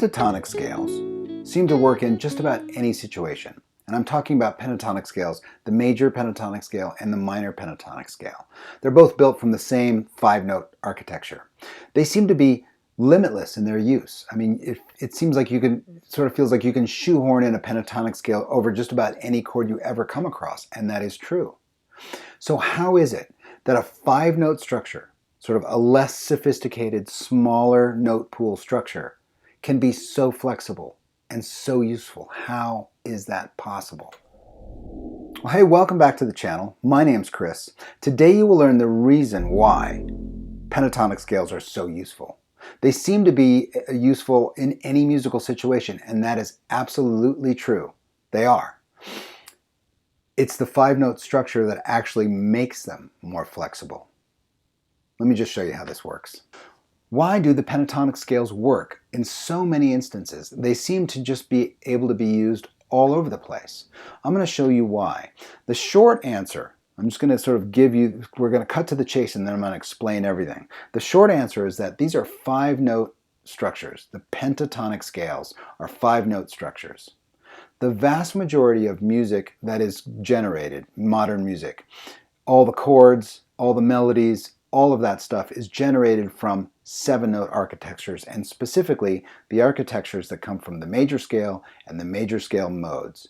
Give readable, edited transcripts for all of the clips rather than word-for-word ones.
Pentatonic scales seem to work in just about any situation. And I'm talking about pentatonic scales, the major pentatonic scale and the minor pentatonic scale. They're both built from the same 5-note architecture. They seem to be limitless in their use. I mean, it seems like sort of feels like you can shoehorn in a pentatonic scale over just about any chord you ever come across, and that is true. So how is it that a 5-note structure, sort of a less sophisticated, smaller note pool structure, can be so flexible and so useful? How is that possible? Well, hey, welcome back to the channel. My name's Chris. Today you will learn the reason why pentatonic scales are so useful. They seem to be useful in any musical situation, and that is absolutely true. They are. It's the 5-note structure that actually makes them more flexible. Let me just show you how this works. Why do the pentatonic scales work in so many instances? They seem to just be able to be used all over the place. I'm going to show you why. The short answer, I'm just going to sort of give you, we're going to cut to the chase and then I'm going to explain everything. The short answer is that these are 5-note structures. The pentatonic scales are 5-note structures. The vast majority of music that is generated, modern music, all the chords, all the melodies, all of that stuff is generated from 7-note architectures, and specifically the architectures that come from the major scale and the major scale modes.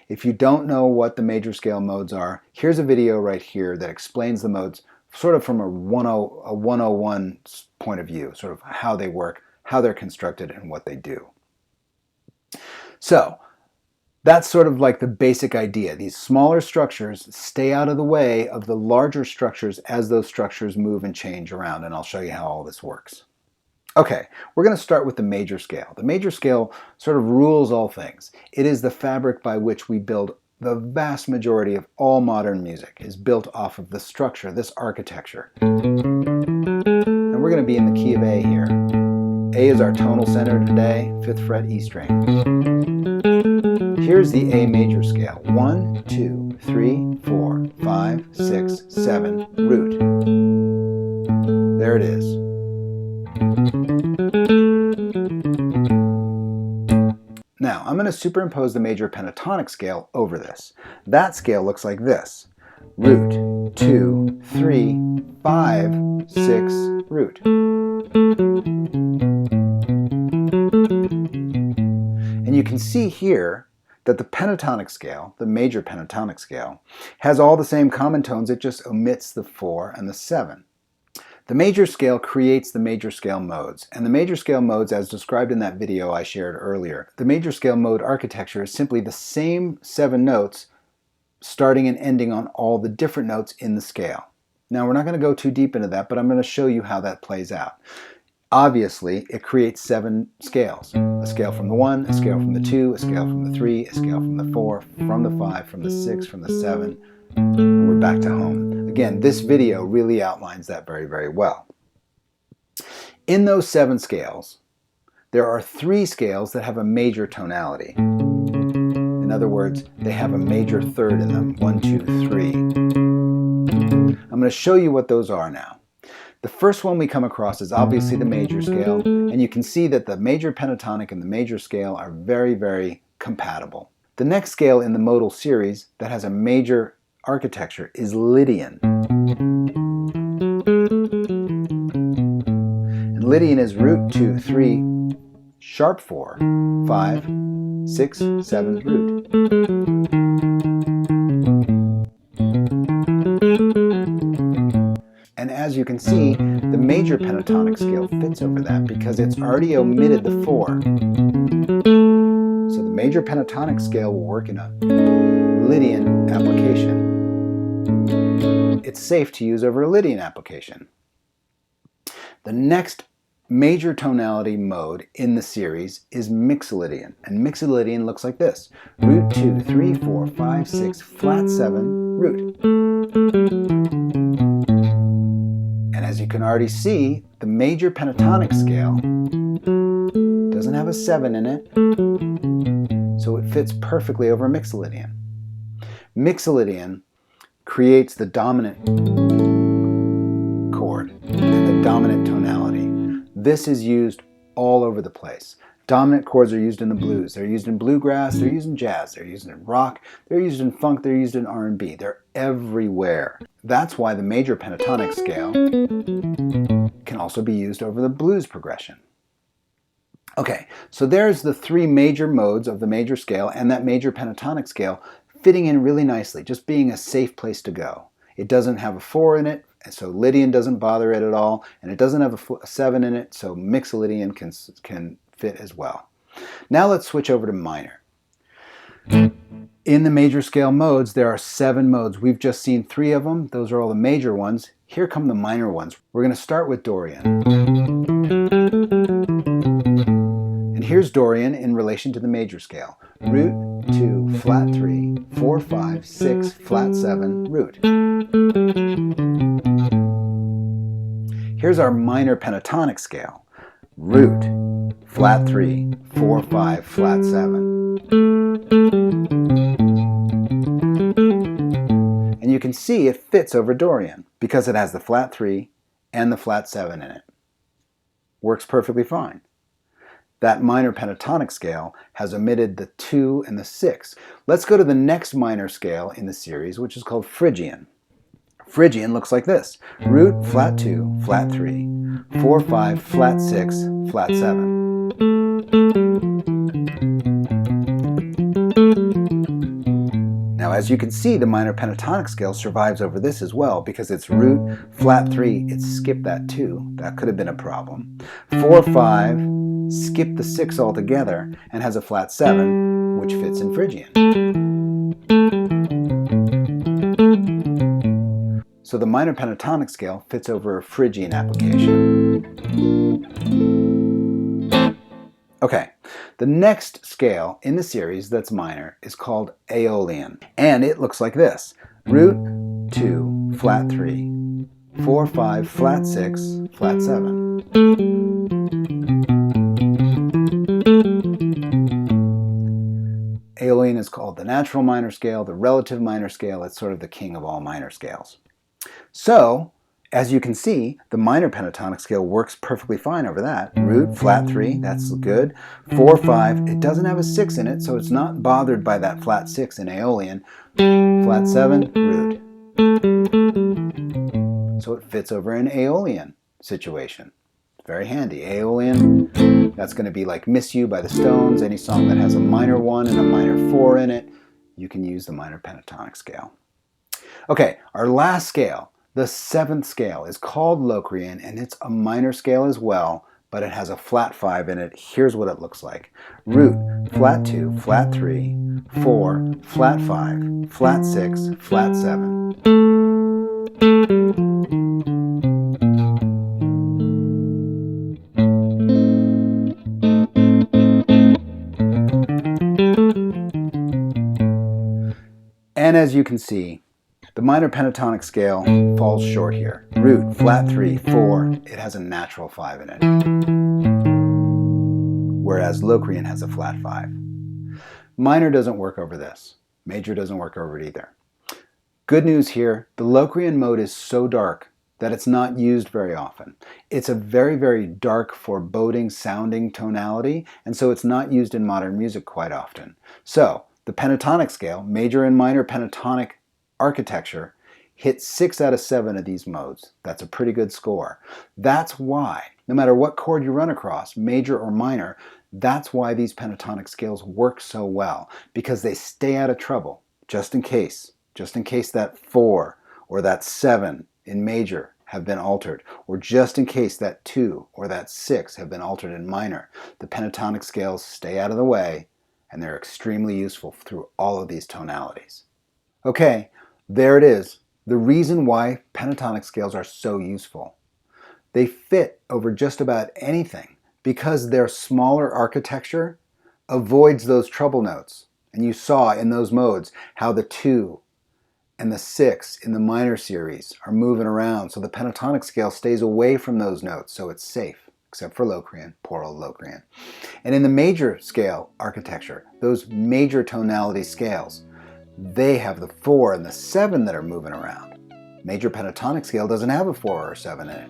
If you don't know what the major scale modes are, here's a video right here that explains the modes sort of from a 101 point of view, sort of how they work, how they're constructed, and what they do. So that's sort of like the basic idea. These smaller structures stay out of the way of the larger structures as those structures move and change around, and I'll show you how all this works. Okay, we're going to start with the major scale. The major scale sort of rules all things. It is the fabric by which we build the vast majority of all modern music, is built off of the structure, this architecture. And we're going to be in the key of A here. A is our tonal center today, 5th fret E string. Here's the A major scale. 1, 2, 3, 4, 5, 6, 7, root. There it is. Now, I'm going to superimpose the major pentatonic scale over this. That scale looks like this. Root, 2, 3, 5, 6, root. And you can see here that the pentatonic scale, the major pentatonic scale, has all the same common tones. It just omits the 4 and the 7. The major scale creates the major scale modes, and the major scale modes, as described in that video I shared earlier, the major scale mode architecture is simply the same 7 notes starting and ending on all the different notes in the scale. Now, we're not going to go too deep into that, but I'm going to show you how that plays out. Obviously, it creates 7 scales. A scale from the 1, a scale from the 2, a scale from the 3, a scale from the 4, from the 5, from the 6, from the 7, and we're back to home. Again, this video really outlines that very, very well. In those 7 scales, there are 3 scales that have a major tonality. In other words, they have a major third in them. 1, 2, 3. I'm going to show you what those are now. The first one we come across is obviously the major scale, and you can see that the major pentatonic and the major scale are very, very compatible. The next scale in the modal series that has a major architecture is Lydian. And Lydian is root, 2, 3, sharp 4, 5, 6, 7, root. And as you can see, the major pentatonic scale fits over that because it's already omitted the 4. So the major pentatonic scale will work in a Lydian application. It's safe to use over a Lydian application. The next major tonality mode in the series is Mixolydian. And Mixolydian looks like this. Root, 2, 3, 4, 5, 6, flat 7, root. And as you can already see, the major pentatonic scale doesn't have a 7 in it, so it fits perfectly over Mixolydian. Mixolydian creates the dominant chord and the dominant tonality. This is used all over the place. Dominant chords are used in the blues. They're used in bluegrass. They're used in jazz. They're used in rock. They're used in funk. They're used in R&B. They're everywhere. That's why the major pentatonic scale can also be used over the blues progression. Okay, so there's the three major modes of the major scale and that major pentatonic scale fitting in really nicely, just being a safe place to go. It doesn't have a 4 in it, so Lydian doesn't bother it at all, and it doesn't have a 7 in it, so Mixolydian can fit as well. Now let's switch over to minor. In the major scale modes, there are 7 modes. We've just seen 3 of them. Those are all the major ones. Here come the minor ones. We're going to start with Dorian. And here's Dorian in relation to the major scale. Root, 2, flat 3, 4, 5, 6, flat 7, root. Here's our minor pentatonic scale. Root, flat 3, 4, 5, flat 7. And you can see it fits over Dorian because it has the flat 3 and the flat 7 in it. Works perfectly fine. That minor pentatonic scale has omitted the 2 and the 6. Let's go to the next minor scale in the series, which is called Phrygian. Phrygian looks like this. Root, flat 2, flat 3, 4, 5, flat 6, flat 7. Now, as you can see, the minor pentatonic scale survives over this as well because it's root, flat 3, it skipped that 2. That could have been a problem. 4, 5, skip the 6 altogether and has a flat 7, which fits in Phrygian. So the minor pentatonic scale fits over a Phrygian application. Okay, the next scale in the series that's minor is called Aeolian, and it looks like this. Root, 2, flat 3, 4, 5, flat 6, flat 7. Aeolian is called the natural minor scale, the relative minor scale. It's sort of the king of all minor scales. So, as you can see, the minor pentatonic scale works perfectly fine over that. Root, flat 3, that's good. 4, 5, it doesn't have a 6 in it, so it's not bothered by that flat 6 in Aeolian. Flat 7, root. So it fits over an Aeolian situation. Very handy. Aeolian, that's going to be like Miss You by the Stones. Any song that has a minor 1 and a minor 4 in it, you can use the minor pentatonic scale. Okay, our last scale, the 7th scale, is called Locrian, and it's a minor scale as well, but it has a flat 5 in it. Here's what it looks like. Root, flat 2, flat 3, 4, flat 5, flat 6, flat 7. And as you can see, the minor pentatonic scale falls short here. Root, flat 3, 4, it has a natural 5 in it. Whereas Locrian has a flat 5. Minor doesn't work over this. Major doesn't work over it either. Good news here, the Locrian mode is so dark that it's not used very often. It's a very, very dark, foreboding sounding tonality, and so it's not used in modern music quite often. So, the pentatonic scale, major and minor pentatonic architecture, hit 6 out of 7 of these modes. That's a pretty good score. That's why, no matter what chord you run across, major or minor, that's why these pentatonic scales work so well, because they stay out of trouble, just in case that 4 or that 7 in major have been altered, or just in case that 2 or that 6 have been altered in minor. The pentatonic scales stay out of the way, and they're extremely useful through all of these tonalities. Okay, there it is. The reason why pentatonic scales are so useful. They fit over just about anything because their smaller architecture avoids those treble notes. And you saw in those modes how the 2 and the 6 in the minor series are moving around, so the pentatonic scale stays away from those notes, so it's safe, except for Locrian, poor old Locrian. And in the major scale architecture, those major tonality scales, they have the 4 and the 7 that are moving around. Major pentatonic scale doesn't have a 4 or a 7 in it.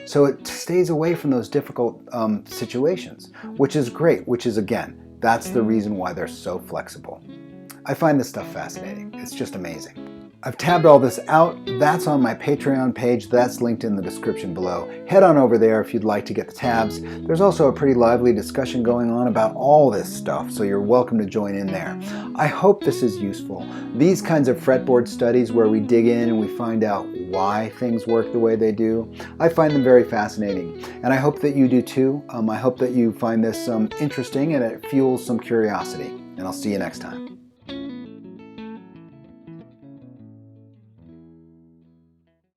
So it stays away from those difficult situations, which is great, which is, again, that's the reason why they're so flexible. I find this stuff fascinating. It's just amazing. I've tabbed all this out. That's on my Patreon page. That's linked in the description below. Head on over there if you'd like to get the tabs. There's also a pretty lively discussion going on about all this stuff, so you're welcome to join in there. I hope this is useful. These kinds of fretboard studies where we dig in and we find out why things work the way they do, I find them very fascinating. And I hope that you do too. I hope that you find this interesting and it fuels some curiosity. And I'll see you next time.